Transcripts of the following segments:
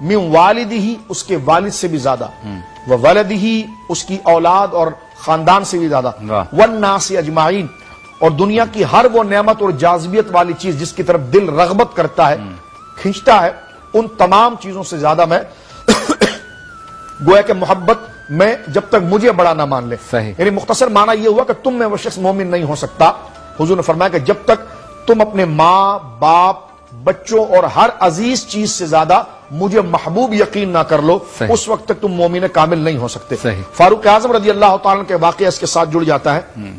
من والدہی اس کے والد سے بھی زیادہ، وولدہی اس کی اولاد اور خاندان سے بھی زیادہ، والناس اجمعین اور دنیا کی ہر وہ نعمت اور جاذبیت والی چیز جس کی طرف دل رغبت کرتا ہے، کھنچتا ہے، ان تمام چیزوں سے زیادہ میں گویا کہ محبت میں جب تک مجھے بڑا نہ مان لے. یعنی مختصر معنی یہ ہوا کہ تم میں وہ شخص مومن نہیں ہو سکتا. حضور نے فرمایا کہ جب تک تم اپنے ماں باپ بچوں اور ہر عزیز چیز سے زیادہ مجھے محبوب یقین نہ کر لو، اس وقت تک تم مومن کامل نہیں ہو سکتے. فاروق اعظم رضی اللہ تعالیٰ کے واقعہ اس کے ساتھ جڑ جاتا ہے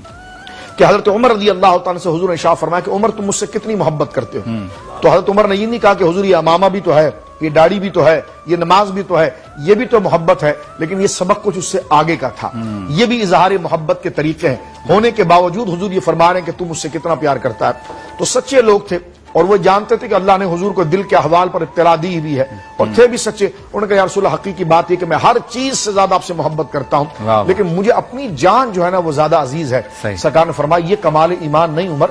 کہ حضرت عمر رضی اللہ تعالیٰ سے حضور نے ارشاد فرمایا کہ عمر تم مجھ سے کتنی محبت کرتے ہو؟ تو حضرت عمر نے یہ نہیں کہا کہ حضور یہ امامہ بھی تو ہے، یہ داڑھی بھی تو ہے، یہ نماز بھی تو ہے، یہ بھی تو محبت ہے، لیکن یہ سبق کچھ اس سے آگے کا تھا. یہ بھی اظہار محبت کے طریقے ہیں. ہونے کے باوجود حضور یہ فرما رہے ہیں کہ تم مجھ سے کتنا پیار کرتا ہے. تو سچے لوگ تھے اور وہ جانتے تھے کہ اللہ نے حضور کو دل کے احوال پر اطلاع دی ہوئی ہے، اور تھے بھی سچے. انہوں نے کہا یا رسول اللہ حقیقی بات یہ کہ میں ہر چیز سے زیادہ آپ سے محبت کرتا ہوں، لیکن مجھے اپنی جان جو ہے نا وہ زیادہ عزیز ہے. سرکار نے فرمایا یہ کمال ایمان نہیں عمر،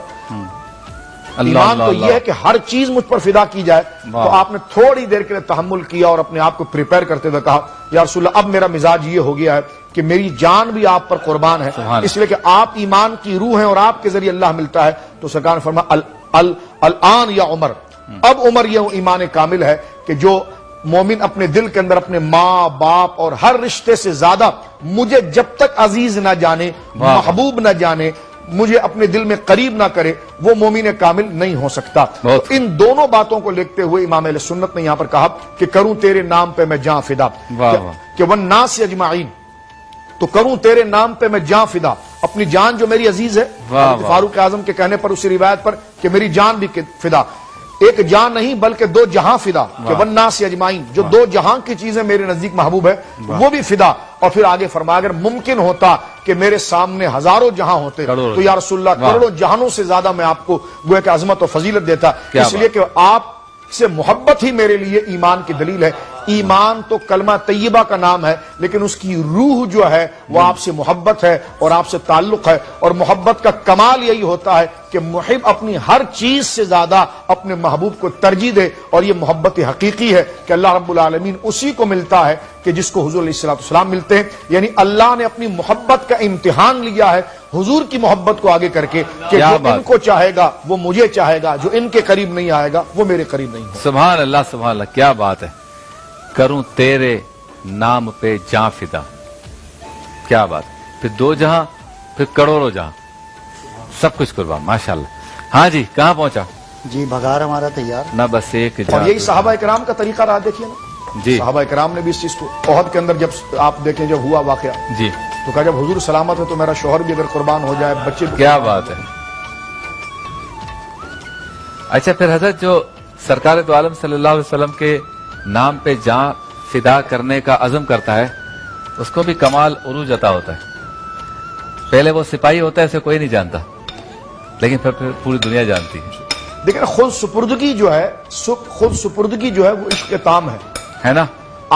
ایمان تو یہ ہے کہ ہر چیز مجھ پر فدا کی جائے. تو آپ نے تھوڑی دیر کے لیے تحمل کیا اور اپنے آپ کو پریپئر کرتے ہوئے کہا یا رسول اللہ اب میرا مزاج یہ ہو گیا ہے کہ میری جان بھی آپ پر قربان ہے، اس لیے کہ آپ ایمان کی روح ہیں اور آپ کے ذریعے اللہ ملتا ہے. تو سرکار نے فرمایا الان یا عمر، اب عمر یہ ایمان کامل ہے کہ جو مومن اپنے دل کے اندر اپنے ماں باپ اور ہر رشتے سے زیادہ مجھے جب تک عزیز نہ جانے، محبوب نہ جانے، مجھے اپنے دل میں قریب نہ کرے، وہ مومن کامل نہیں ہو سکتا. ان دونوں باتوں کو لکھتے ہوئے امام اہل سنت نے یہاں پر کہا کہ کروں تیرے نام پہ میں جاں فدا، کہ والناس اجمعین، تو کروں تیرے نام پہ میں جاں فدا، اپنی جان جو میری عزیز ہے. فاروق اعظم کے کہنے پر اسی روایت پر کہ میری جان بھی فدا، ایک جان نہیں بلکہ دو جہاں فدا، کہ والناس اجمعین، جو دو جہاں کی چیزیں میرے نزدیک محبوب ہے وہ بھی فدا. اور پھر آگے فرمایا اگر ممکن ہوتا کہ میرے سامنے ہزاروں جہاں ہوتے تو یا رسول اللہ کروڑوں جہانوں سے زیادہ میں آپ کو گویا کہ عظمت و فضیلت دیتا، اس لیے کہ آپ سے محبت ہی میرے لیے ایمان کی دلیل ہے. ایمان تو کلمہ طیبہ کا نام ہے، لیکن اس کی روح جو ہے وہ آپ سے محبت ہے اور آپ سے تعلق ہے. اور محبت کا کمال یہی ہوتا ہے کہ محب اپنی ہر چیز سے زیادہ اپنے محبوب کو ترجیح دے، اور یہ محبت حقیقی ہے کہ اللہ رب العالمین اسی کو ملتا ہے کہ جس کو حضور علیہ الصلوۃ والسلام ملتے ہیں. یعنی اللہ نے اپنی محبت کا امتحان لیا ہے حضور کی محبت کو آگے کر کے کہ جو ان کو چاہے گا وہ مجھے چاہے گا، جو ان کے قریب نہیں آئے گا وہ میرے قریب نہیں ہوگا. سبحان اللہ سبحان اللہ، کیا بات ہے. کروں تیرے نام پہ جاں فدا، کیا بات. پھر دو جہاں، پھر کروڑوں جہاں، سب کچھ قربان. ماشاءاللہ. ہاں جی کہاں پہنچا؟ جی بغار ہمارا تیار نہ بس ایک اور یہی صحابہ کرام کا طریقہ رہا. دیکھیے نا جی صحابہ کرام نے بھی اس چیز کو احد کے اندر جب آپ دیکھیں جب ہوا واقعہ جی تو کہا جب حضور سلامت ہے تو میرا شوہر بھی اگر قربان ہو جائے، بچے بھی. کیا بات ہے. اچھا پھر حضرت جو سرکار دو عالم صلی اللہ علیہ وسلم کے نام پہ جاں فدا کرنے کا عزم کرتا ہے اس کو بھی کمال عروج عطا ہوتا ہے. پہلے وہ سپاہی ہوتا ہے اسے کوئی نہیں جانتا، لیکن پھر پوری دنیا جانتی ہے. لیکن خود سپردگی جو ہے وہ عشق کے تام ہے نا.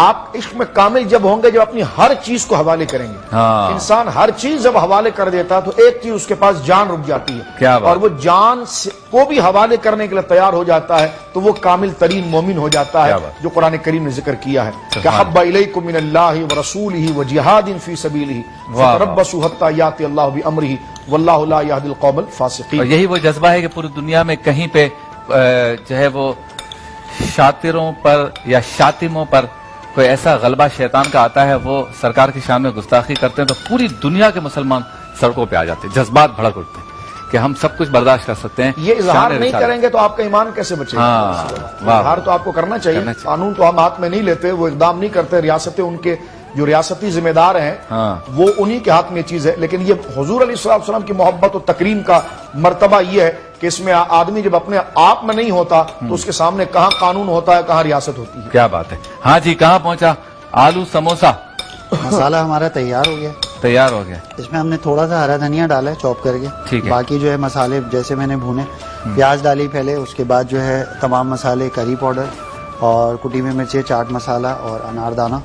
آپ عشق میں کامل جب ہوں گے جب اپنی ہر چیز کو حوالے کریں گے. انسان ہر چیز جب حوالے کر دیتا تو ایک چیز اس کے پاس جان رک جاتی ہے، اور وہ جان کو بھی حوالے کرنے کے لیے تیار ہو جاتا ہے تو وہ کامل ترین مومن ہو جاتا ہے، جو قرآن کریم نے ذکر کیا ہے کہ حب الیکم من اللہ ورسولہ وجہاد فی سبیلہ فتربصوا حتی یاتی اللہ بامرہ واللہ لا یہدی القوم الفاسقین. اور یہی وہ جذبہ ہے کہ پوری دنیا میں کہیں پہ جو ہے وہ شاطروں پر یا شاتموں پر کوئی ایسا غلبہ شیطان کا آتا ہے، وہ سرکار کی شان میں گستاخی کرتے ہیں تو پوری دنیا کے مسلمان سڑکوں پہ آ جاتے ہیں، جذبات بھڑک اٹھتے ہیں کہ ہم سب کچھ برداشت کر سکتے ہیں. یہ اظہار نہیں کریں گے تو آپ کا ایمان کیسے بچے گا؟ اظہار تو آپ کو کرنا چاہیے. قانون تو ہم ہاتھ میں نہیں لیتے، وہ اقدام نہیں کرتے. ریاستیں ان کے جو ریاستی ذمہ دار ہیں وہ انہی کے ہاتھ میں چیز ہے. لیکن یہ حضور علیہ الصلوۃ والسلام کی محبت و تکریم کا مرتبہ یہ ہے کہ اس میں آدمی جب اپنے آپ میں نہیں ہوتا تو اس کے سامنے کہاں قانون ہوتا ہے، کہاں ریاست ہوتی ہے. کیا بات ہے. ہاں جی کہاں پہنچا؟ آلو سموسا. مسالہ ہمارا تیار ہو گیا. تیار ہو گیا. اس میں ہم نے تھوڑا سا ہرا دھنیا ڈالا ہے چاپ کر کے. ٹھیک ہے. باقی جو ہے مسالے جیسے میں نے بھونے، پیاز ڈالی پہلے، اس کے بعد جو ہے تمام مسالے، کری پاؤڈر اور کٹی ہوئی مرچیں، چاٹ مسالہ اور انار دانہ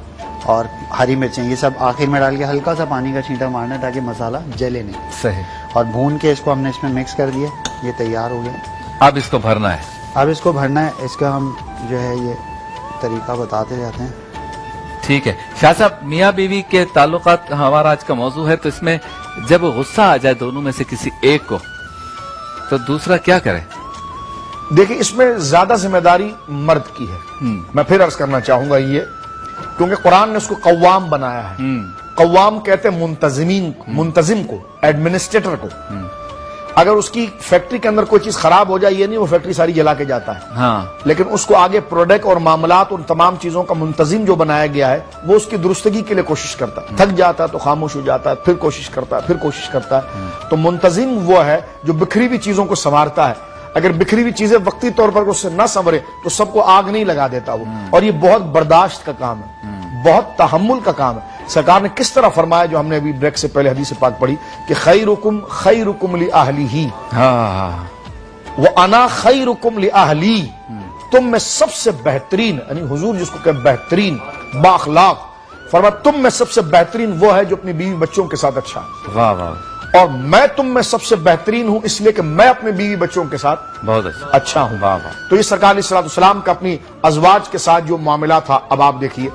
اور ہری مرچیں، یہ سب آخر میں ڈال کے ہلکا سا پانی کا چھینٹا مارنا ہے تاکہ مسالہ جلے نہیں. صحیح. اور بھون کے اس کو ہم نے اس میں مکس کر دیا. یہ تیار ہو گیا. اب اس کو بھرنا ہے. اب اس کو بھرنا ہے. اس کا ہم جو ہے یہ طریقہ بتاتے جاتے ہیں. ٹھیک ہے شاہ صاحب، میاں بیوی کے تعلقات ہمارا آج کا موضوع ہے، تو اس میں جب غصہ آ جائے دونوں میں سے کسی ایک کو تو دوسرا کیا کرے؟ دیکھیں اس میں زیادہ ذمہ داری مرد کی ہے. میں پھر عرض کرنا چاہوں گا یہ، کیونکہ قرآن نے اس کو قوام بنایا ہے. قوام کہتے ہیں منتظم کو، ایڈمنسٹریٹر کو. اگر اس کی فیکٹری کے اندر کوئی چیز خراب ہو جائے، یہ نہیں وہ فیکٹری ساری جلا کے جاتا ہے، لیکن اس کو آگے پروڈکٹ اور معاملات اور تمام چیزوں کا منتظم جو بنایا گیا ہے وہ اس کی درستگی کے لیے کوشش کرتا ہے. تھک جاتا ہے تو خاموش ہو جاتا ہے، پھر کوشش کرتا ہے، پھر کوشش کرتا ہے. تو منتظم وہ ہے جو بکھری ہوئی چیزوں کو سنوارتا ہے. اگر بکھری ہوئی چیزیں وقتی طور پر اس سے نہ سنورے تو سب کو آگ نہیں لگا دیتا وہ. اور یہ بہت برداشت کا کام ہے، بہت تحمل کا کام ہے. سرکار نے کس طرح فرمایا، جو ہم نے ابھی بریک سے پہلے حدیث پاک پڑھی، کہ خیرکم لأہلہ وَأَنَا خَيْرُكُمْ لِأَهْلِي، تم میں سب سے بہترین، یعنی حضور جس کو کہ بہترین بااخلاق، فرمایا تم میں سب سے بہترین وہ ہے جو اپنی بیوی بچوں کے ساتھ اچھا ہے. واہ واہ. اور میں تم میں سب سے بہترین ہوں اس لیے کہ میں اپنے بیوی بچوں کے ساتھ بہت اچھا ہوں. واہ واہ. تو یہ سرکار علیہ السلام کا اپنی ازواج کے ساتھ جو معاملہ تھا، اب آپ دیکھیے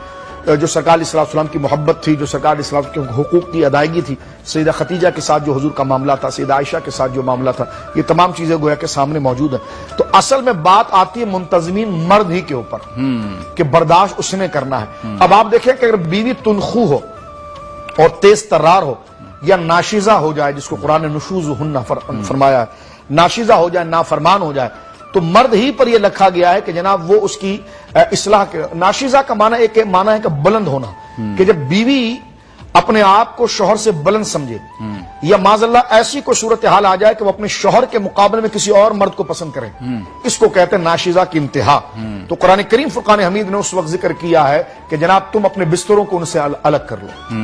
جو سرکار علیہ السلام کی محبت تھی، جو سرکار علیہ السلام کے حقوق کی ادائیگی تھی، سیدہ خدیجہ کے ساتھ جو حضور کا معاملہ تھا، سیدہ عائشہ کے ساتھ جو معاملہ تھا، یہ تمام چیزیں گویا کے سامنے موجود ہیں. تو اصل میں بات آتی ہے منتظمین مرد ہی کے اوپر کہ برداشت اس نے کرنا ہے. اب آپ دیکھیں کہ اگر بیوی تنخو ہو اور تیز ترار ہو یا ناشیزہ ہو جائے، جس کو قرآن نے نشوزہن فرمایا ہے، ناشیزہ ہو جائے، نافرمان ہو جائے، تو مرد ہی پر یہ لکھا گیا ہے کہ جناب وہ اس کی اصلاح کے. ناشیزہ کا معنی ہے کہ بلند ہونا، کہ جب بیوی اپنے آپ کو شوہر سے بلند سمجھے یا معاذ اللہ ایسی کوئی صورتحال آ جائے کہ وہ اپنے شوہر کے مقابلے میں کسی اور مرد کو پسند کرے، اس کو کہتے ہیں ناشیزہ کی انتہا. تو قرآن کریم فرقان حمید نے اس وقت ذکر کیا ہے کہ جناب تم اپنے بستروں کو ان سے الگ کر لو.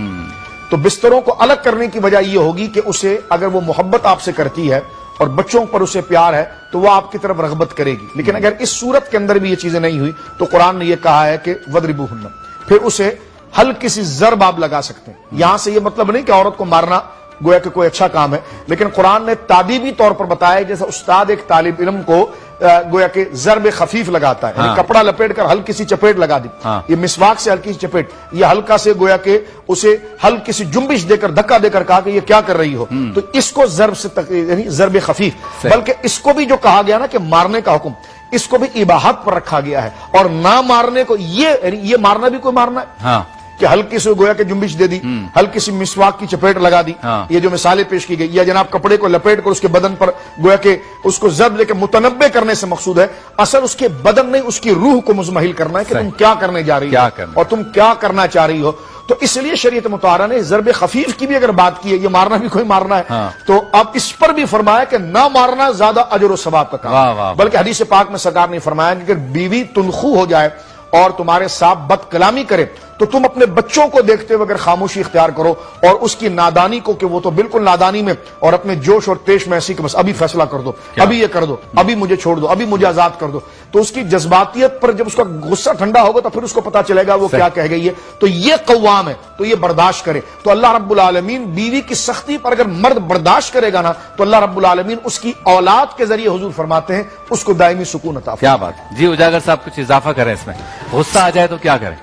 تو بستروں کو الگ کرنے کی وجہ یہ ہوگی کہ اسے اگر وہ محبت آپ سے کرتی ہے اور بچوں پر اسے پیار ہے تو وہ آپ کی طرف رغبت کرے گی. لیکن اگر اس صورت کے اندر بھی یہ چیزیں نہیں ہوئی تو قرآن نے یہ کہا ہے کہ وَضْرِبُوهُنَّ، پھر اسے ہلکی سی ضرب آپ لگا سکتے ہیں. یہاں سے یہ مطلب نہیں کہ عورت کو مارنا گویا کہ کوئی اچھا کام ہے، لیکن قرآن نے تعدیبی طور پر بتایا جیسے استاد ایک طالب علم کو گویا کہ ضرب خفیف لگاتا ہے، یعنی کپڑا لپیٹ کر ہلکی سی چپیٹ لگا دی. یہ مسواک سے ہلکی سی چپیٹ، یہ ہلکا سے گویا کہ اسے ہلکی سی جنبش دے کر، دھکا دے کر کہا کہ یہ کیا کر رہی ہو، تو اس کو ضرب سے یعنی ضرب خفیف. بلکہ اس کو بھی جو کہا گیا نا کہ مارنے کا حکم، اس کو بھی اباحت پر رکھا گیا ہے. اور نہ مارنے کو یہ مارنا بھی کوئی مارنا ہے کہ ہلکی سے گویا کہ جنبش دے دی، ہلکی سی مسواک کی چپیٹ لگا دی، یہ جو مثالیں پیش کی گئی، یا جناب کپڑے کو لپیٹ کر اس کے بدن پر گویا کہ اس کو ضرب دے کے متنبع کرنے سے مقصود ہے اصل اس کے بدن نہیں، اس کی روح کو مزمحل کرنا ہے کہ تم کیا کرنے جا رہی ہو اور تم کیا کرنا چاہ رہی ہو. تو اس لیے شریعت مطہرہ نے ضرب خفیف کی بھی اگر بات کی ہے، یہ مارنا بھی کوئی مارنا ہے، تو اب اس پر بھی فرمایا کہ نہ مارنا زیادہ اجر و ثواب کا کام. بلکہ حدیث پاک میں سرکار نے فرمایا کہ اگر بیوی تنخو ہو جائے اور تمہارے ساتھ بد کلامی کرے تو تم اپنے بچوں کو دیکھتے ہوئے اگر خاموشی اختیار کرو اور اس کی نادانی کو کہ وہ تو بالکل نادانی میں اور اپنے جوش اور تیش میں ایسی کہ بس ابھی فیصلہ کر دو، ابھی یہ کر دو، ابھی مجھے چھوڑ دو، ابھی مجھے آزاد کر دو، تو اس کی جذباتیت پر جب اس کا غصہ ٹھنڈا ہوگا تو پھر اس کو پتا چلے گا وہ کیا کہہ گئی ہے. تو یہ قوام ہے، تو یہ برداشت کرے. تو اللہ رب العالمین بیوی کی سختی پر اگر مرد برداشت کرے گا نا تو اللہ رب العالمین اس کی اولاد کے ذریعے حضور فرماتے ہیں اس کو دائمی سکون عطا. کیا بات جی. اجاگر صاحب کچھ اضافہ کریں اس میں، غصہ آ جائے تو کیا کریں؟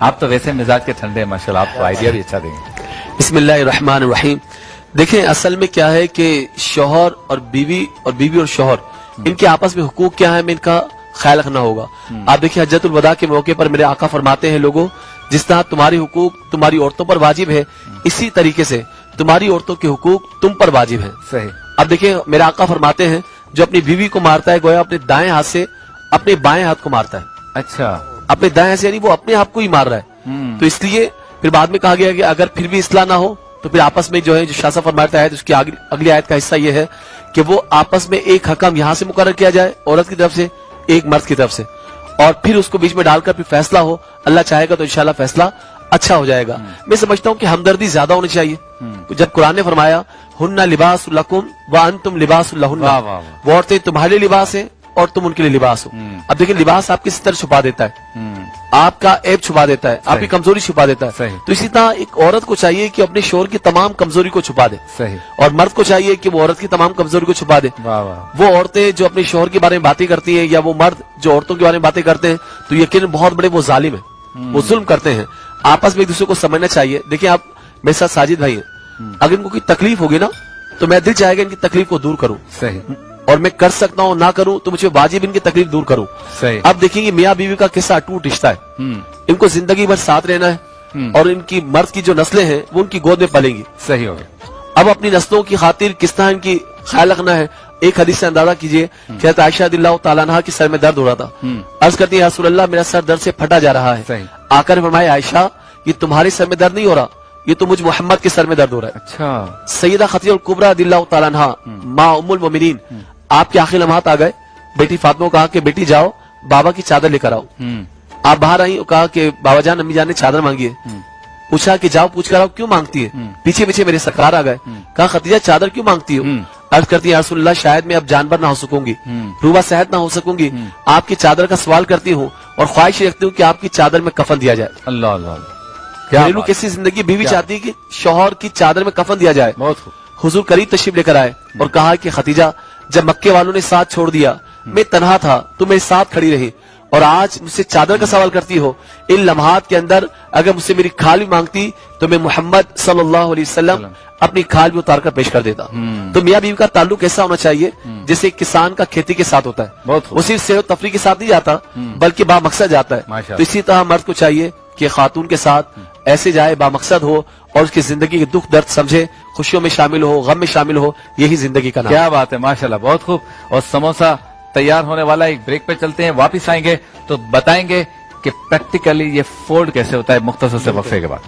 آپ تو ویسے مزاج کے ٹھنڈے ہیں ماشاءاللہ، آپ کو آئیڈیا بھی اچھا دیں گے. بسم اللہ الرحمن الرحیم. دیکھیں اصل میں کیا ہے کہ شوہر اور بیوی اور شوہر ان کے آپس میں حقوق کیا ہے، میں ان کا خیال رکھنا ہوگا. آپ دیکھیں حجۃ الوداع کے موقع پر میرے آقا فرماتے ہیں لوگوں جس طرح تمہاری حقوق تمہاری عورتوں پر واجب ہے اسی طریقے سے تمہاری عورتوں کے حقوق تم پر واجب ہیں. صحیح. اب دیکھیں میرے آقا فرماتے ہیں جو اپنی بیوی کو مارتا ہے گویا اپنے دائیں ہاتھ سے اپنے بائیں ہاتھ کو مارتا ہے. اچھا. اپنے دائیں سے یعنی وہ اپنے آپ کو ہی مار رہا ہے. تو اس لیے پھر بعد میں کہا گیا کہ اگر پھر بھی اصلاح نہ ہو تو پھر آپس میں جو ہے جو شاہ صاحب فرماتا ہے اس کی اگلی آیت کا حصہ یہ ہے کہ وہ آپس میں ایک حکم یہاں سے مقرر کیا جائے عورت کی طرف سے، ایک مرد کی طرف سے، اور پھر اس کو بیچ میں ڈال کر پھر فیصلہ ہو. اللہ چاہے گا تو انشاءاللہ فیصلہ اچھا ہو جائے گا. میں سمجھتا ہوں کہ ہمدردی زیادہ ہونی چاہیے. جب قرآن نے فرمایا ہن لباس لکم وانتم لباس لہن، وہ عورتیں تمہارے لیے لباس ہیں اور تم ان کے لیے لباس ہو. اب دیکھیں لباس آپ کی ستر چھپا دیتا ہے، آپ کا ایب چھپا دیتا ہے, آپ کی کمزوری چھپا دیتا ہے. صحیح. تو اسی طرح ایک عورت کو چاہیے کہ اپنے شوہر کی تمام کمزوری کو چھپا دے, صحیح. اور مرد کو چاہیے کہ وہ عورت کی تمام کمزوری کو چھپا دے. واہ واہ. وہ عورتیں جو اپنے شوہر کے بارے میں باتیں کرتی ہیں, یا وہ مرد جو عورتوں کے بارے میں باتیں کرتے ہیں, تو یقیناً بہت بڑے وہ ظالم ہیں, وہ ظلم کرتے ہیں. آپس میں ایک دوسرے کو سمجھنا چاہیے. دیکھیں آپ میرے ساتھ ساجد بھائی ہیں, اگر ان کو کوئی تکلیف ہوگی نا تو میں دل چاہے گا ان کی تکلیف کو دور کروں, صحیح. اور میں کر سکتا ہوں نہ کروں تو مجھے واجب ان کی تکلیف دور کروں. صحیح. اب دیکھیں گے میاں بیوی کا کیسا اٹوٹ رشتہ ہے, ان کو زندگی بھر ساتھ رہنا ہے, اور ان کی مرد کی جو نسلیں ہیں وہ ان کی گود میں پلیں گی. صحیح ہو گیا. اب اپنی نسلوں کی خاطر کس طرح ان کی خیال رکھنا ہے. ایک حدیث سے اندازہ کیجئے کہ حضرت عائشہ رضی اللہ تعالیٰ عنہا کی سر میں درد ہو رہا تھا. عرض کرتی ہے یا رسول اللہ میرا سر درد سے پھٹا جا رہا ہے. صحیح. آ کر فرمایا عائشہ یہ تمہارے سر میں درد نہیں ہو رہا, یہ تو مجھ محمد کے سر میں درد ہو رہا ہے. اچھا. سیدہ خدیجہ الکبریٰ رضی اللہ تعالیٰ عنہا ماں ام المومنین, آپ کے آخری لمحات آ گئے. بیٹی فاطمہ کو کہا کہ بیٹی جاؤ بابا کی چادر لے کر آؤ. آپ باہر آئی اور کہا کہ بابا جان امی جان نے چادر مانگی ہے. پوچھا کہ جاؤ پوچھ کر آؤ کیوں مانگتی ہے. پیچھے پیچھے میرے سرکار آ گئے. کہا خدیجہ چادر کیوں مانگتی ہو. عرض کرتی ہے یا رسول اللہ شاید میں اب جانور نہ ہو سکوں گی, روبہ صحت نہ ہو سکوں گی, آپ کی چادر کا سوال کرتی ہوں اور خواہش رکھتی ہوں کہ آپ کی چادر میں کفن دیا جائے. اللہ اللہ. کیا گھریلو کیسی زندگی. بیوی چاہتی ہے کہ شوہر کی چادر میں کفن دیا جائے. بہت خوب. حضور قریب تشریف لے کر آئے اور کہا کہ خدیجہ جب مکے والوں نے ساتھ چھوڑ دیا میں تنہا تھا تو میرے ساتھ کھڑی رہی, اور آج مجھ سے چادر کا سوال کرتی ہو. ان لمحات کے اندر اگر مجھ سے میری کھال بھی مانگتی تو میں محمد صلی اللہ علیہ وسلم اپنی کھال بھی اتار کر پیش کر دیتا. تو میاں بیوی کا تعلق ایسا ہونا چاہیے جیسے کسان کا کھیتی کے ساتھ ہوتا ہے. بہت خوب. وہ صرف سیر و تفریح کے ساتھ نہیں جاتا بلکہ با مقصد جاتا ہے. ماشاءاللہ. تو اسی طرح مرد کو چاہیے کہ خاتون کے ساتھ ایسے جائے با مقصد ہو, اور اس کی زندگی کے دکھ درد سمجھے, خوشیوں میں شامل ہو, غم میں شامل ہو. یہی زندگی کا نام. کیا بات ہے ماشاءاللہ. بہت خوب. اور سموسا تیار ہونے والا, ایک بریک پہ چلتے ہیں, واپس آئیں گے تو بتائیں گے کہ پریکٹیکلی یہ فولڈ کیسے ہوتا ہے مختصر سے وقفے کے بعد.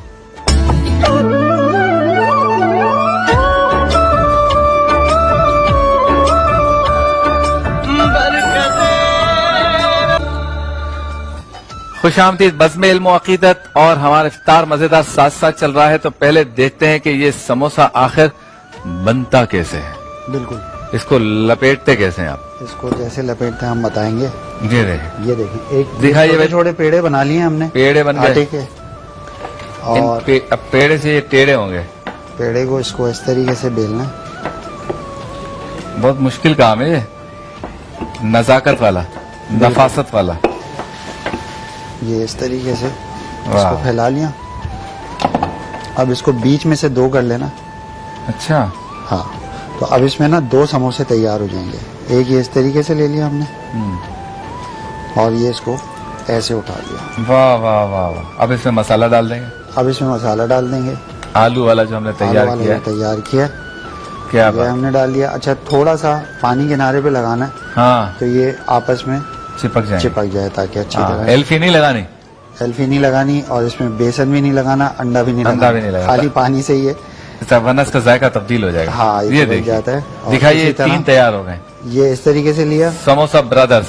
خوش آمدید. بزم علم و عقیدت اور ہمارا افطار مزیدار ساتھ ساتھ چل رہا ہے. تو پہلے دیکھتے ہیں کہ یہ سموسا آخر بنتا کیسے ہے. بالکل. اس کو لپیٹتے کیسے ہیں آپ؟ اس کو جیسے لپیٹتے ہیں ہم بتائیں گے. جی دیکھیں. یہ دیکھیں ایک دکھائیے. چھوٹے پیڑے بنا لیے ہم نے, پیڑے بن آٹے گئے. کے, اور اب پیڑے سے یہ ٹیڑے ہوں گے. پیڑے کو اس کو اس طریقے سے بیلنا. بہت مشکل کام ہے یہ, نزاکت والا, نفاست والا. یہ اس طریقے سے اس واہ. کو پھیلا لیا. اب اس کو بیچ میں سے دو کر لینا. اچھا. ہاں, تو اب اس میں نا دو سموسے تیار ہو جائیں گے. ایک یہ اس طریقے سے لے لیا ہم نے, اور یہ اس کو ایسے اٹھا دیا. واہ واہ واہ واہ. اب اس میں مسالہ ڈال دیں گے. اب اس میں مسالہ ڈال دیں گے. آلو والا جو ہم نے تیار آلو کیا والا تیار کیا, کیا یہ بات. ہم نے ڈال دیا. اچھا تھوڑا سا پانی کنارے پہ لگانا ہے ہاں, تو یہ آپس میں چپک جائیں. چپک جائے تاکہ اچھی طرح. ایلفی نہیں لگانی. ایلفی نہیں لگانی, اور اس میں بیسن بھی نہیں لگانا, انڈا بھی نہیں انڈا بھی نہیں لگانا, لگانا. خالی پانی سے ہی ہے. ورنہ اس کا ذائقہ تبدیل ہو جائے گا. ہاں, یہ چپک دیکھیے جاتا ہے. اور دکھائیے. اسی طرح 3 تیار ہو گئے. یہ اس طریقے سے لیا, سموسا برادرز.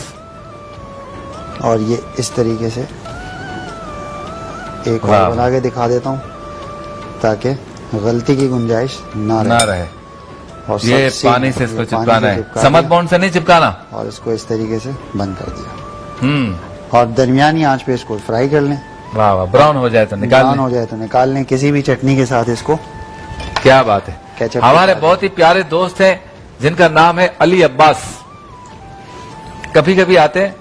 اور یہ اس طریقے سے ایک واہ. اور بنا کے دکھا دیتا ہوں تاکہ غلطی کی گنجائش نہ نہ رہے. رہے. اور یہ سب پانی سے اس کو یہ پانی چپکانا سے ہے, چپکا سمت دیا, بونڈ سے نہیں چپکانا. اور اس کو اس طریقے سے بند کر دیا. ہوں. اور درمیانی آنچ پہ اس کو فرائی کر لیں. واہ واہ. براؤن ہو جائے تو نکال براؤن لیں. ہو جائے تو نکال لیں. کسی بھی چٹنی کے ساتھ اس کو کیا بات ہے. کیچپ ہمارے بہت ہی پیارے دوست ہیں جن کا نام ہے علی عباس. کبھی کبھی آتے ہیں,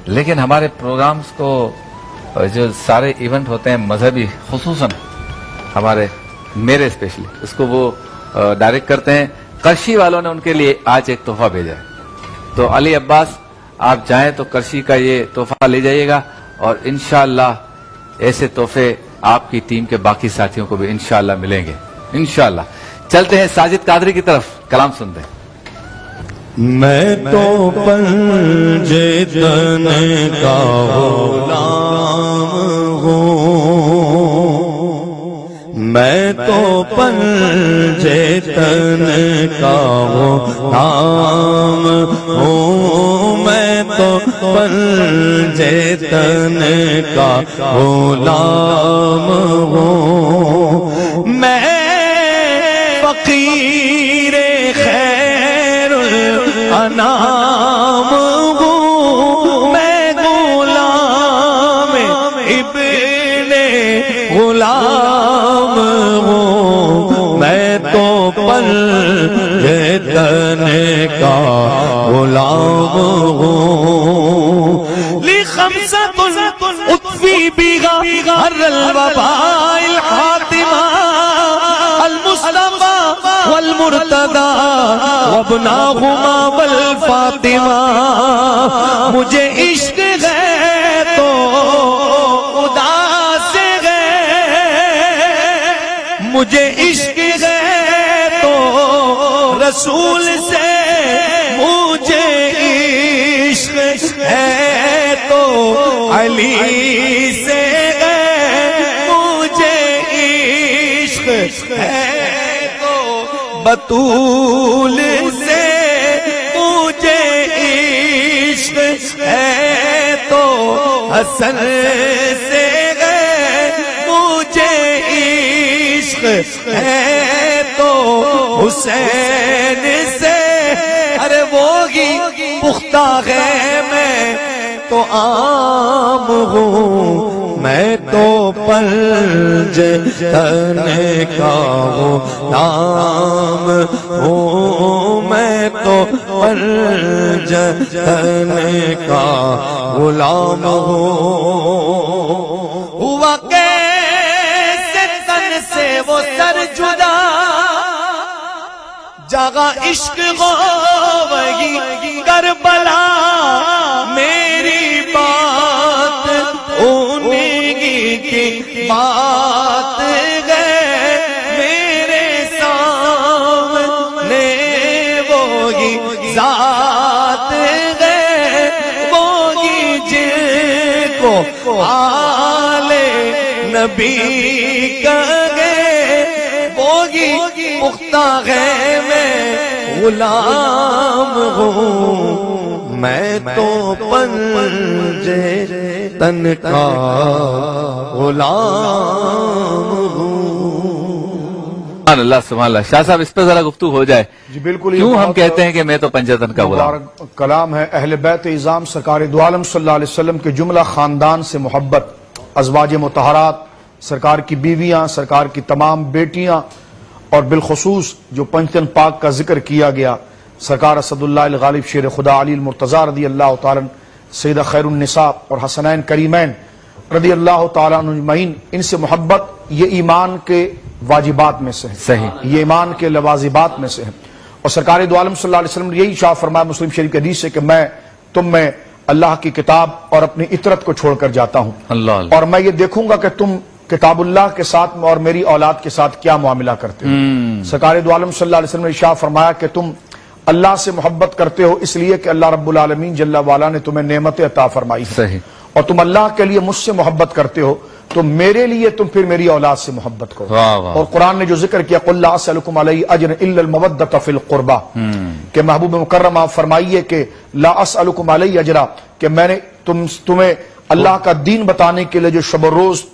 لیکن ہمارے پروگرامز کو جو سارے ایونٹ ہوتے ہیں مذہبی, خصوصاً ہمارے میرے اسپیشلی, اس کو وہ ڈائریکٹ کرتے ہیں. کرشی والوں نے ان کے لیے آج ایک تحفہ بھیجا ہے. تو علی عباس آپ جائیں تو کرشی کا یہ تحفہ لے جائیے گا, اور انشاءاللہ ایسے تحفے آپ کی ٹیم کے باقی ساتھیوں کو بھی انشاءاللہ ملیں گے انشاءاللہ. چلتے ہیں ساجد قادری کی طرف, کلام سنتے ہیں. میں تو پنجے تن کا غلام ہوں, میں تو پنجے تن کا غلام ہوں, میں تو پنجے تن کا غلام ہوں, میں فقیر خیر الانام ہوں, میں غلام غلام ہوں لخمسة اطفی بها حر الوباء الحاتمہ المصطفى والمرتضى وابناهما والفاطمہ مجھے عشق ہے تو خدا سے ہے مجھے عشق ہے تو رسول سے مجھے عشق ہے تو علی سے ہے مجھے عشق ہے تو بطول سے مجھے عشق ہے تو حسن سے ہے مجھے عشق ہے تو حسین سے ارے وہی پختہ ہے میں تو عام ہوں میں تو پنج تن کا غلام ہوں میں تو پنج تن کا غلام ہوں ہوا کیسے تن سے وہ سر جدا جگہ عشق ہو وہی کربلا میری بات انہی کی بات ہے میرے سامنے وہی ذات ہے وہی جن کو آل نبی کہے وہی پختہ ہے میں غلام ہوں میں تو پنجے تن کا غلام ہوں سبحان اللہ سبحان اللہ. شاہ صاحب اس پہ ذرا گفتگو ہو جائے. جی بالکل. کیوں ہم کہتے ہیں کہ میں تو پنجتن کا غلام؟ مبارک کلام ہے. اہل بیت اعظام سرکار دو عالم صلی اللہ علیہ وسلم کے جملہ خاندان سے محبت، ازواج مطہرات، سرکار کی بیویاں، سرکار کی تمام بیٹیاں، اور بالخصوص جو پنجتن پاک کا ذکر کیا گیا سرکار اسد اللہ الغالب شیر خدا علی المرتضی رضی اللہ تعالیٰ سیدہ خیر النساء اور حسنین کریمین رضی اللہ تعالیٰ عنہ اجمعین، ان سے محبت یہ ایمان کے واجبات میں سے ہے. صحیح. یہ ایمان کے لوازمات میں سے ہے. اور سرکار دو عالم صلی اللہ علیہ وسلم نے یہی شاہ فرمایا مسلم شریف کے حدیث سے کہ میں تم میں اللہ کی کتاب اور اپنی اطرت کو چھوڑ کر جاتا ہوں اللہ اور میں یہ دیکھوں گا کہ تم کتاب اللہ کے ساتھ اور میری اولاد کے ساتھ کیا معاملہ کرتے ہو. سرکار دو عالم صلی اللہ علیہ وسلم نے شاہ فرمایا کہ تم اللہ سے محبت کرتے ہو اس لیے کہ اللہ رب العالمین جل وعلا نے تمہیں نعمت عطا فرمائی ہے. صحیح. اور تم اللہ کے لیے مجھ سے محبت کرتے ہو تو میرے لیے تم پھر میری اولاد سے محبت کرو. اور قرآن نے جو ذکر کیا قل لا اسألکم علیہ اجرا الا المودۃ فی القربى کہ محبوب مکرم آپ فرمائیے کہ لا اسألکم علیہ اجرا کہ میں نے تمہیں اللہ کا دین بتانے کے لیے جو شب و روز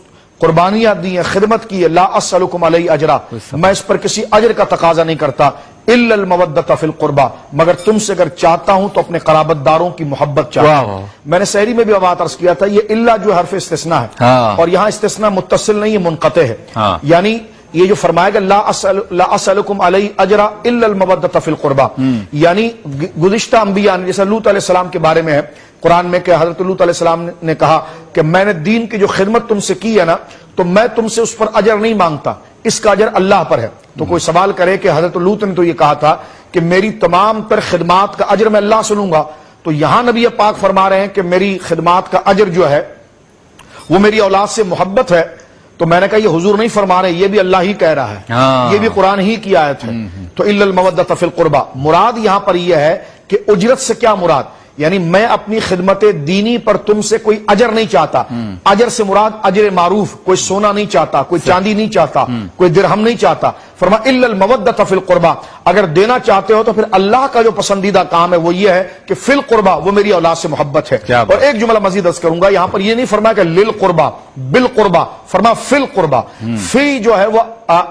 قربانیاں دی ہیں، خدمت کی ہے، لا اسألکم علیہ اجرا میں اس پر کسی اجر کا تقاضا نہیں کرتا الا المودۃ فی القربى مگر تم سے اگر چاہتا ہوں تو اپنے قرابت داروں کی محبت چاہتا ہوں. میں نے سحری میں بھی بات عرض کیا تھا یہ الا جو حرف استثناء ہے اور یہاں استثناء متصل نہیں ہے منقطع ہے. یعنی یہ جو فرمایا گا لا اسألکم علیہ اجرا الا المودۃ فی القربى یعنی گزشتہ انبیاء نے جیسے لوط علیہ السلام کے بارے میں ہے قرآن میں کہ حضرت لوط علیہ السلام نے کہا کہ میں نے دین کی جو خدمت تم سے کی ہے نا تو میں تم سے اس پر اجر نہیں مانگتا، اس کا اجر اللہ پر ہے. تو کوئی سوال کرے کہ حضرت لوط نے تو یہ کہا تھا کہ میری تمام تر خدمات کا اجر میں اللہ سے لوں گا، تو یہاں نبی پاک فرما رہے ہیں کہ میری خدمات کا اجر جو ہے وہ میری اولاد سے محبت ہے. تو میں نے کہا یہ حضور نہیں فرما رہے، یہ بھی اللہ ہی کہہ رہا ہے، یہ بھی قرآن ہی کی آیت ہے. تو الا المودۃ فی القربى مراد یہاں پر یہ ہے کہ اجرت سے کیا مراد، یعنی میں اپنی خدمت دینی پر تم سے کوئی اجر نہیں چاہتا. اجر سے مراد اجر معروف، کوئی سونا نہیں چاہتا، کوئی چاندی نہیں چاہتا، کوئی درہم نہیں چاہتا. فرما الا المودۃ فی القربى اگر دینا چاہتے ہو تو پھر اللہ کا جو پسندیدہ کام ہے وہ یہ ہے کہ فی القربى وہ میری اولاد سے محبت ہے. اور ایک جملہ مزید عرض کروں گا، یہاں پر یہ نہیں فرمایا کہ للقربى بالقربى، فرما فی القربى. فی جو ہے وہ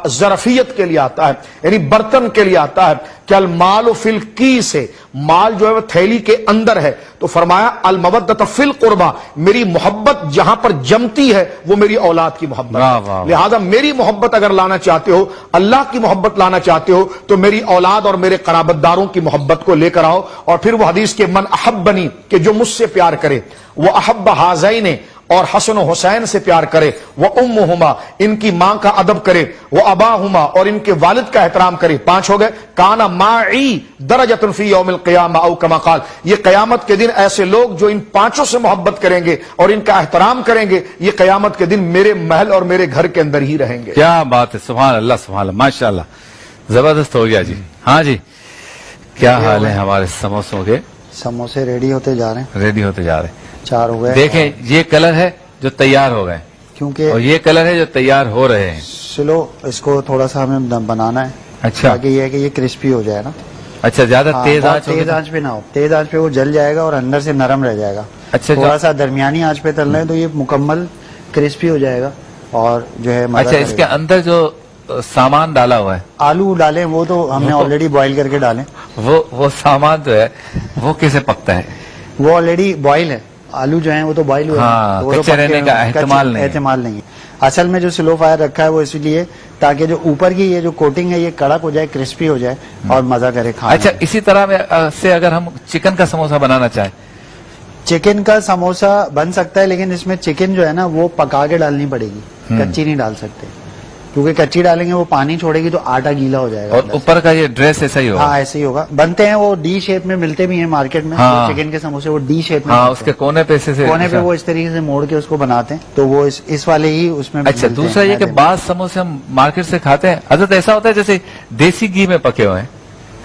ظرفیت کے لیے آتا ہے یعنی برتن کے لیے آتا ہے کہ المال فی الکیس ہے، مال جو ہے وہ تھیلی کے اندر ہے. تو تو فرمایا المودۃ فی القربہ، میری محبت جہاں پر جمتی ہے وہ میری اولاد کی محبت ہے۔ لہذا میری محبت اگر لانا چاہتے ہو، اللہ کی محبت لانا چاہتے ہو، تو میری اولاد اور میرے قرابت داروں کی محبت کو لے کر آؤ۔ اور پھر وہ حدیث کے من احبنی، کہ جو مجھ سے پیار کرے، وہ احب ہذین، اور حسن و حسین سے پیار کرے، وہ امہما، ان کی ماں کا ادب کرے، وہ اباہما، اور ان کے والد کا احترام کرے۔ 5 ہو گئے۔ کانا معی درجۃ فی یوم القیامہ او کما قال، یہ قیامت کے دن ایسے لوگ جو ان 5 سے محبت کریں گے اور ان کا احترام کریں گے، یہ قیامت کے دن میرے محل اور میرے گھر کے اندر ہی رہیں گے۔ کیا بات ہے، سبحان اللہ سبحان اللہ، ماشاء اللہ، زبردست ہو گیا جی۔ ہاں جی، کیا حال ہے ہمارے سموسوں کے؟ سموسے ریڈی ہوتے جا رہے ہیں، ریڈی ہوتے جا رہے ہیں۔ 4 ہو گئے۔ دیکھیں یہ کلر ہے جو تیار ہو گئے، کیونکہ اور یہ کلر ہے جو تیار ہو رہے ہیں۔ سلو اس کو تھوڑا سا ہمیں دم بنانا ہے، اچھا تاکہ یہ ہے کہ یہ کرسپی ہو جائے نا۔ اچھا، زیادہ ہاں، تیز بہت آنچ تیز آنچ پہ نہ ہو، تیز آنچ پہ وہ جل جائے گا اور اندر سے نرم رہ جائے گا۔ اچھا، تھوڑا سا درمیانی آنچ پہ تلنا ہے تو یہ مکمل کرسپی ہو جائے گا اور جو ہے مزہ اچھا، اس کرے کے گا۔ اندر جو سامان ڈالا ہوا ہے، آلو ڈالیں، وہ تو ہم نے آلریڈی بوائل کر کے ڈالیں، وہ سامان جو ہے وہ کیسے پکتا ہے؟ وہ آلریڈی بوائل ہے۔ آلو جو ہیں وہ تو بوائل ہوئے ہاں، ہیں، وہ تو کچے پکے رہنے ہوئے کا ہیں، احتمال نہیں ہے۔ احتمال نہیں ہے۔ اصل میں جو سلو فائر رکھا ہے وہ اس لیے تاکہ جو اوپر کی یہ جو کوٹنگ ہے یہ کڑک ہو جائے، کرسپی ہو جائے اور مزہ کرے کھانے۔ اچھا، اسی طرح سے اگر ہم چکن کا سموسا بنانا چاہیں؟ چکن کا سموسا بن سکتا ہے، لیکن اس میں چکن جو ہے نا وہ پکا کے ڈالنی پڑے گی، کچی نہیں ڈال سکتے، کیونکہ کچی ڈالیں گے وہ پانی چھوڑے گی تو آٹا گیلا ہو جائے گا۔ اور اوپر کا یہ ڈریس ایسا ہی ہوگا؟ ہاں، ایسے ہی ہوگا۔ بنتے ہیں وہ ڈی شیپ میں، ملتے بھی ہیں مارکیٹ میں چکن کے سموسے، وہ ڈی شیپ میں، ہاں، اس کے کونے پہ سے کونے پہ وہ اس طریقے سے موڑ کے اس کو بناتے ہیں، تو وہ اس والے ہی اس میں اچھا، ملتے ہیں۔ دوسرا یہ کہ بعض سموسے ہم مارکیٹ سے کھاتے ہیں، حضرت ایسا ہوتا ہے جیسے دیسی گھی میں پکے ہوئے ہیں،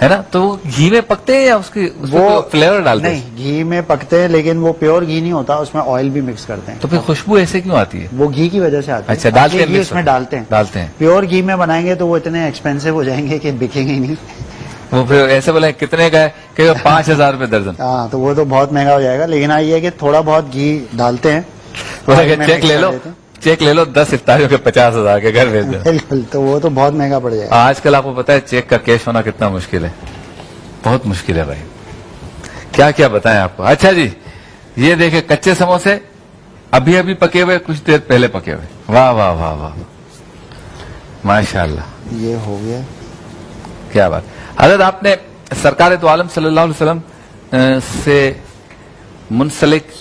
ہے نا؟ تو وہ گھی میں پکتے ہیں یا اس وہ فلیور ڈالتے ہیں؟ نہیں، گھی میں پکتے ہیں، لیکن وہ پیور گھی نہیں ہوتا، اس میں آئل بھی مکس کرتے ہیں، تو پھر خوشبو ایسے کیوں آتی ہے؟ وہ گھی کی وجہ سے آتی ہے۔ اچھا، ڈالتے ہیں، گھی اس میں ڈالتے ہیں۔ پیور گھی میں بنائیں گے تو وہ اتنے ایکسپینسو ہو جائیں گے کہ بکیں گے ہی نہیں۔ وہ پھر ایسے بولے کتنے کا ہے کہ 5,000 روپے درجن؟ ہاں، تو وہ تو بہت مہنگا ہو جائے گا، لیکن یہ ہے کہ تھوڑا بہت گھی ڈالتے ہیں۔ چیک لے لو، چیک لے لو، 10 افطاریوں کے 50,000 کے گھر بھیج دو۔ بالکل، تو وہ تو بہت مہنگا پڑ جائے گا۔ آج کل آپ کو پتا ہے چیک کا کیش ہونا کتنا مشکل ہے، بہت مشکل ہے بھائی، کیا کیا بتائیں آپ کو۔ اچھا جی، یہ دیکھیں کچے سموسے ابھی ابھی پکے ہوئے، کچھ دیر پہلے پکے ہوئے، واہ واہ واہ واہ، ماشاء اللہ، یہ ہو گیا۔ کیا بات۔ حضرت آپ نے سرکار دو عالم صلی اللہ علیہ وسلم سے منسلک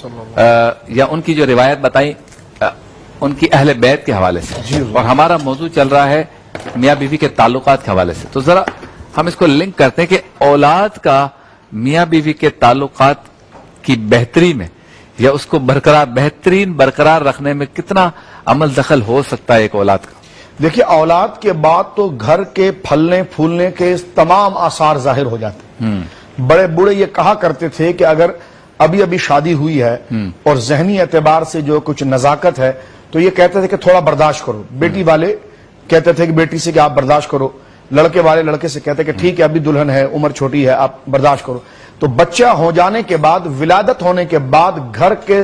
یا ان کی جو روایت بتائی ان کی اہل بیت کے حوالے سے، اور ہمارا موضوع چل رہا ہے میاں بیوی کے تعلقات کے حوالے سے، تو ذرا ہم اس کو لنک کرتے ہیں کہ اولاد کا میاں بیوی کے تعلقات کی بہتری میں یا اس کو بہترین برقرار رکھنے میں کتنا عمل دخل ہو سکتا ہے ایک اولاد کا؟ دیکھیے، اولاد کے بعد تو گھر کے پھلنے پھولنے کے تمام آثار ظاہر ہو جاتے ہیں۔ بڑے بوڑھے یہ کہا کرتے تھے کہ اگر ابھی ابھی شادی ہوئی ہے اور ذہنی اعتبار سے جو کچھ نزاکت ہے تو یہ کہتے تھے کہ تھوڑا برداشت کرو۔ بیٹی والے کہتے تھے کہ بیٹی سے کہ آپ برداشت کرو، لڑکے والے لڑکے سے کہتے کہ ٹھیک ہے ابھی دلہن ہے، عمر چھوٹی ہے، آپ برداشت کرو۔ تو بچہ ہو جانے کے بعد، ولادت ہونے کے بعد گھر کے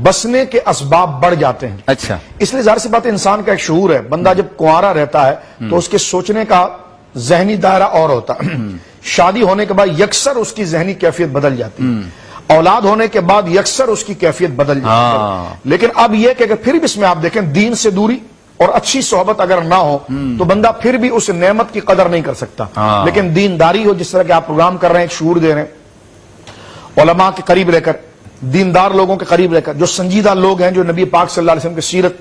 بسنے کے اسباب بڑھ جاتے ہیں۔ اچھا، اس لیے ظاہر سی بات ہے، انسان کا ایک شعور ہے، بندہ جب کنوارا رہتا ہے تو اس کے سوچنے کا ذہنی دائرہ اور ہوتا ہے، شادی ہونے کے بعد یکسر اس کی ذہنی کیفیت بدل جاتی ہے، اولاد ہونے کے بعد یکسر اس کی کیفیت بدل جاتی ہے۔ لیکن اب یہ کہ پھر بھی اس میں آپ دیکھیں دین سے دوری اور اچھی صحبت اگر نہ ہو تو بندہ پھر بھی اس نعمت کی قدر نہیں کر سکتا، لیکن دینداری ہو، جس طرح کہ آپ پروگرام کر رہے ہیں، ایک شعور دے رہے ہیں، علماء کے قریب رہ کر، دیندار لوگوں کے قریب رہ کر، جو سنجیدہ لوگ ہیں، جو نبی پاک صلی اللہ علیہ وسلم کی سیرت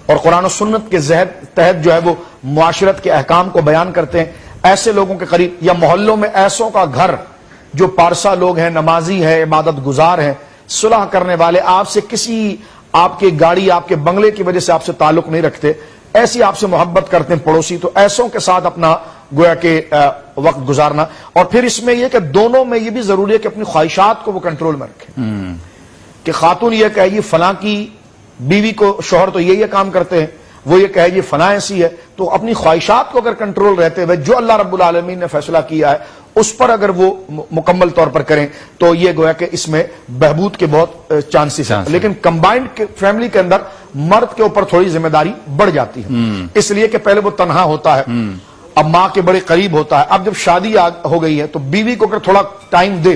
اور قرآن و سنت کے تحت جو ہے وہ معاشرت کے احکام کو بیان کرتے ہیں، ایسے لوگوں کے قریب، یا محلوں میں ایسوں کا گھر جو پارسا لوگ ہیں، نمازی ہیں، عبادت گزار ہیں، صلح کرنے والے، آپ سے کسی آپ کی گاڑی، آپ کے بنگلے کی وجہ سے آپ سے تعلق نہیں رکھتے، ایسی آپ سے محبت کرتے ہیں پڑوسی، تو ایسوں کے ساتھ اپنا گویا کہ وقت گزارنا۔ اور پھر اس میں یہ کہ دونوں میں یہ بھی ضروری ہے کہ اپنی خواہشات کو وہ کنٹرول میں رکھیں، کہ خاتون یہ کہے گی فلاں کی بیوی کو شوہر تو یہ کام کرتے ہیں، وہ یہ کہے گی فلاں ایسی ہے، تو اپنی خواہشات کو اگر کنٹرول رہتے ہوئے جو اللہ رب العالمین نے فیصلہ کیا ہے اس پر اگر وہ مکمل طور پر کریں تو یہ گویا کہ اس میں بہبود کے بہت چانسز ہیں۔ لیکن کمبائنڈ فیملی کے اندر مرد کے اوپر تھوڑی ذمہ داری بڑھ جاتی ہے، اس لیے کہ پہلے وہ تنہا ہوتا ہے، اب ماں کے بڑے قریب ہوتا ہے، اب جب شادی ہو گئی ہے تو بیوی کو اگر تھوڑا ٹائم دے